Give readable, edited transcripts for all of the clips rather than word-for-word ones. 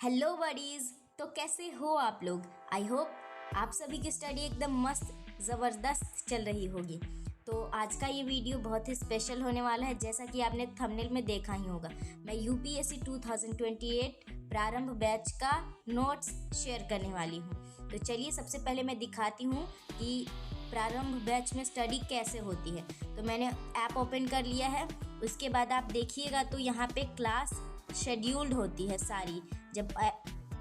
Hello buddies. तो कैसे हो आप लोग? आई होप आप सभी की स्टडी एकदम मस्त ज़बरदस्त चल रही होगी। तो आज का ये वीडियो बहुत ही स्पेशल होने वाला है। जैसा कि आपने थंबनेल में देखा ही होगा, मैं यूपीएससी 2028 प्रारंभ बैच का नोट्स शेयर करने वाली हूँ। तो चलिए सबसे पहले मैं दिखाती हूँ कि प्रारंभ बैच में स्टडी कैसे होती है। तो मैंने ऐप ओपन कर लिया है। उसके बाद आप देखिएगा तो यहाँ पे क्लास शेड्यूल्ड होती है सारी। जब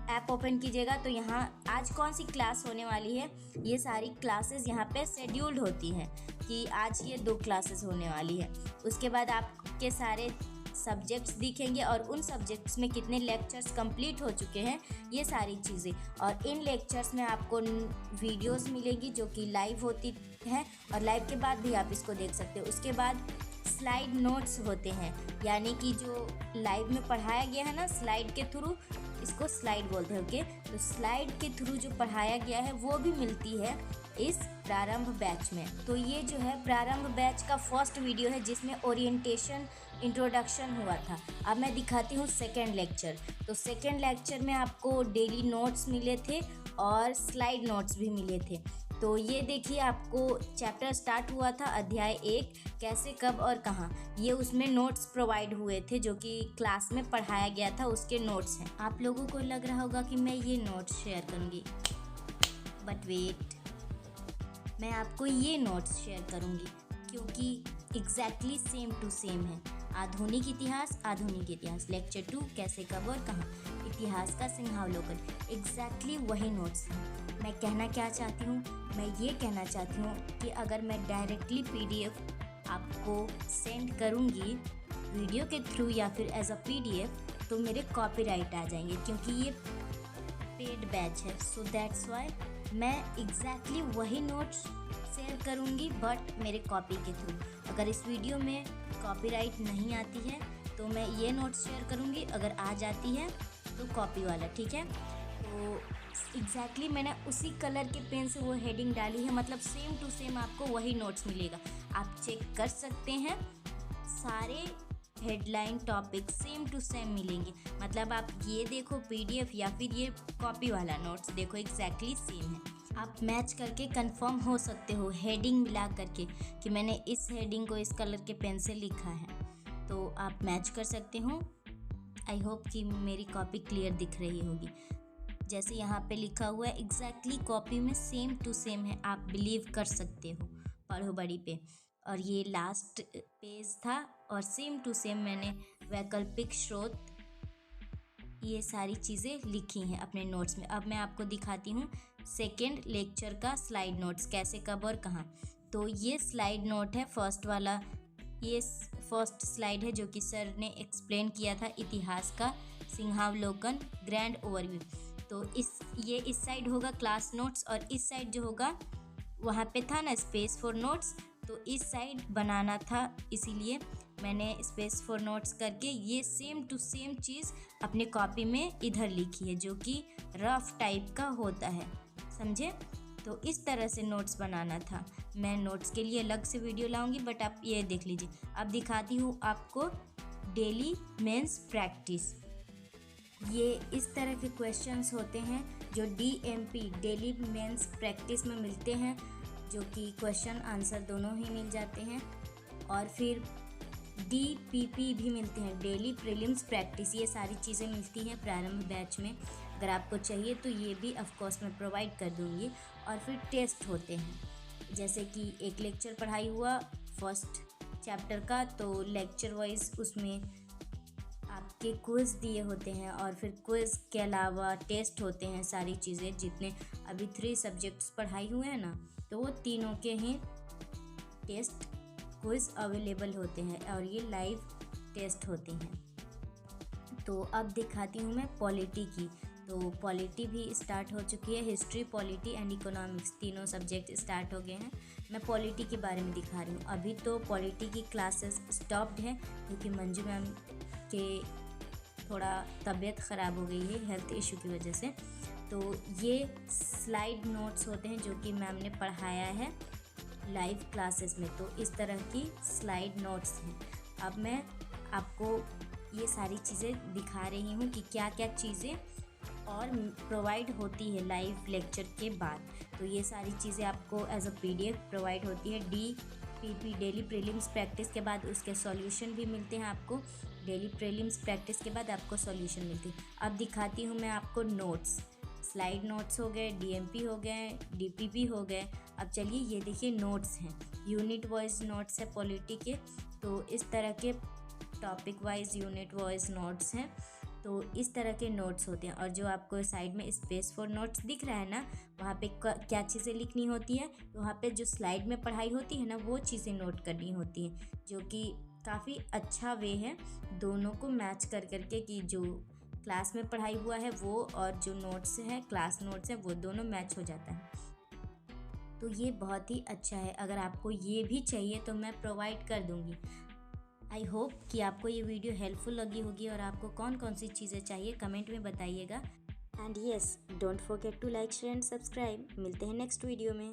ऐप ओपन कीजिएगा तो यहाँ आज कौन सी क्लास होने वाली है, ये सारी क्लासेस यहाँ पे शेड्यूल्ड होती हैं कि आज ये 2 क्लासेस होने वाली है। उसके बाद आपके सारे सब्जेक्ट्स दिखेंगे और उन सब्जेक्ट्स में कितने लेक्चर्स कंप्लीट हो चुके हैं, ये सारी चीज़ें। और इन लेक्चर्स में आपको वीडियोस मिलेंगी जो कि लाइव होती हैं और लाइव के बाद भी आप इसको देख सकते हो। उसके बाद स्लाइड नोट्स होते हैं, यानी कि जो लाइव में पढ़ाया गया है ना स्लाइड के थ्रू, इसको स्लाइड बोलते हैं। ओके, तो स्लाइड के थ्रू जो पढ़ाया गया है वो भी मिलती है इस प्रारंभ बैच में। तो ये जो है प्रारंभ बैच का फर्स्ट वीडियो है जिसमें ओरिएंटेशन इंट्रोडक्शन हुआ था। अब मैं दिखाती हूँ सेकेंड लेक्चर। तो सेकेंड लेक्चर में आपको डेली नोट्स मिले थे और स्लाइड नोट्स भी मिले थे। तो ये देखिए, आपको चैप्टर स्टार्ट हुआ था अध्याय 1 कैसे कब और कहाँ। ये उसमें नोट्स प्रोवाइड हुए थे जो कि क्लास में पढ़ाया गया था, उसके नोट्स हैं। आप लोगों को लग रहा होगा कि मैं ये नोट्स शेयर करूँगी, बट वेट, मैं आपको ये नोट्स शेयर करूँगी क्योंकि एग्जैक्टली सेम टू सेम है। आधुनिक इतिहास लेक्चर 2 कैसे कब और कहाँ, इतिहास का सिंहावलोकन, एग्जैक्टली वही नोट्स हैं। मैं कहना क्या चाहती हूँ, मैं ये कहना चाहती हूँ कि अगर मैं डायरेक्टली PDF आपको सेंड करूँगी वीडियो के थ्रू या फिर एज अ PDF, तो मेरे कॉपीराइट आ जाएंगे क्योंकि ये पेड बैच है। सो दैट्स वाई मैं एग्जैक्टली वही नोट्स शेयर करूँगी बट मेरे कॉपी के थ्रू। अगर इस वीडियो में कॉपीराइट नहीं आती है तो मैं ये नोट्स शेयर करूँगी, अगर आ जाती है तो कॉपी वाला, ठीक है। तो एग्जैक्टली मैंने उसी कलर के पेन से वो हेडिंग डाली है, मतलब सेम टू सेम आपको वही नोट्स मिलेगा। आप चेक कर सकते हैं, सारे headline topic same to same मिलेंगे। मतलब आप ये देखो PDF या फिर ये कॉपी वाला नोट्स देखो, एग्जैक्टली सेम है। आप मैच करके कंफर्म हो सकते हो हेडिंग मिला करके कि मैंने इस हेडिंग को इस कलर के पेन से लिखा है, तो आप मैच कर सकते हो। आई होप कि मेरी कॉपी क्लियर दिख रही होगी। जैसे यहाँ पे लिखा हुआ है एग्जैक्टली कॉपी में सेम टू सेम है, आप बिलीव कर सकते हो पढ़ो बड़ी पे। और ये लास्ट पेज था और सेम टू सेम मैंने वैकल्पिक स्रोत ये सारी चीज़ें लिखी हैं अपने नोट्स में। अब मैं आपको दिखाती हूँ सेकेंड लेक्चर का स्लाइड नोट्स कैसे कब और कहाँ। तो ये स्लाइड नोट है फर्स्ट वाला, ये फर्स्ट स्लाइड है जो कि सर ने एक्सप्लेन किया था इतिहास का सिंहावलोकन ग्रैंड ओवरव्यू। तो इस साइड होगा क्लास नोट्स और इस साइड जो होगा वहाँ पे था ना स्पेस फॉर नोट्स, तो इस साइड बनाना था, इसीलिए मैंने स्पेस फॉर नोट्स करके ये सेम टू सेम चीज़ अपने कॉपी में इधर लिखी है जो कि रफ टाइप का होता है, समझे। तो इस तरह से नोट्स बनाना था। मैं नोट्स के लिए अलग से वीडियो लाऊंगी बट आप ये देख लीजिए। अब दिखाती हूँ आपको डेली मेंस प्रैक्टिस। ये इस तरह के क्वेश्चंस होते हैं जो DMP डेली मेंस प्रैक्टिस में मिलते हैं, जो कि क्वेश्चन आंसर दोनों ही मिल जाते हैं। और फिर DPP भी मिलते हैं, डेली प्रीलिम्स प्रैक्टिस। ये सारी चीज़ें मिलती हैं प्रारंभ बैच में। अगर आपको चाहिए तो ये भी ऑफकोर्स मैं प्रोवाइड कर दूँगी। और फिर टेस्ट होते हैं, जैसे कि एक लेक्चर पढ़ाई हुआ फर्स्ट चैप्टर का, तो लेक्चर वाइज उसमें आपके क्विज़ दिए होते हैं और फिर क्विज़ के अलावा टेस्ट होते हैं। सारी चीज़ें जितने अभी 3 सब्जेक्ट्स पढ़ाई हुए हैं ना, तो वो तीनों के ही टेस्ट क्विज़ अवेलेबल होते हैं और ये लाइव टेस्ट होते हैं। तो अब दिखाती हूँ मैं पॉलिटी की। तो पॉलिटी भी स्टार्ट हो चुकी है, हिस्ट्री, पॉलिटी एंड इकोनॉमिक्स तीनों सब्जेक्ट स्टार्ट हो गए हैं। मैं पॉलिटी के बारे में दिखा रही हूँ। अभी तो पॉलिटी की क्लासेस स्टॉप्ड है क्योंकि मंजू मैम के थोड़ा तबीयत ख़राब हो गई है हेल्थ इशू की वजह से। तो ये स्लाइड नोट्स होते हैं जो कि मैम ने पढ़ाया है लाइव क्लासेस में, तो इस तरह की स्लाइड नोट्स हैं। अब मैं आपको ये सारी चीज़ें दिखा रही हूँ कि क्या क्या चीज़ें और प्रोवाइड होती है लाइव लेक्चर के बाद। तो ये सारी चीज़ें आपको एज अ PDF प्रोवाइड होती है। DPP डेली प्रीलिम्स प्रैक्टिस के बाद उसके सॉल्यूशन भी मिलते हैं आपको। डेली प्रीलिम्स प्रैक्टिस के बाद आपको सॉल्यूशन मिलती है। अब दिखाती हूँ मैं आपको नोट्स। स्लाइड नोट्स हो गए, DMP हो गए, DPP हो गए। अब चलिए ये देखिए नोट्स हैं, यूनिट वाइज नोट्स है पॉलिटी के। तो इस तरह के topic wise unit wise notes हैं। तो इस तरह के नोट्स होते हैं। और जो आपको साइड में स्पेस फॉर नोट्स दिख रहा है ना, वहाँ पे क्या चीज़ें लिखनी होती है, वहाँ पे जो स्लाइड में पढ़ाई होती है ना, वो चीज़ें नोट करनी होती हैं, जो कि काफ़ी अच्छा वे है दोनों को मैच कर करके कि जो क्लास में पढ़ाई हुआ है वो और जो नोट्स हैं क्लास नोट्स हैं वो दोनों मैच हो जाता है। तो ये बहुत ही अच्छा है। अगर आपको ये भी चाहिए तो मैं प्रोवाइड कर दूँगी। आई होप कि आपको ये वीडियो हेल्पफुल लगी होगी और आपको कौन कौन सी चीज़ें चाहिए कमेंट में बताइएगा। And yes, don't forget to like, share and subscribe. मिलते हैं नेक्स्ट वीडियो में।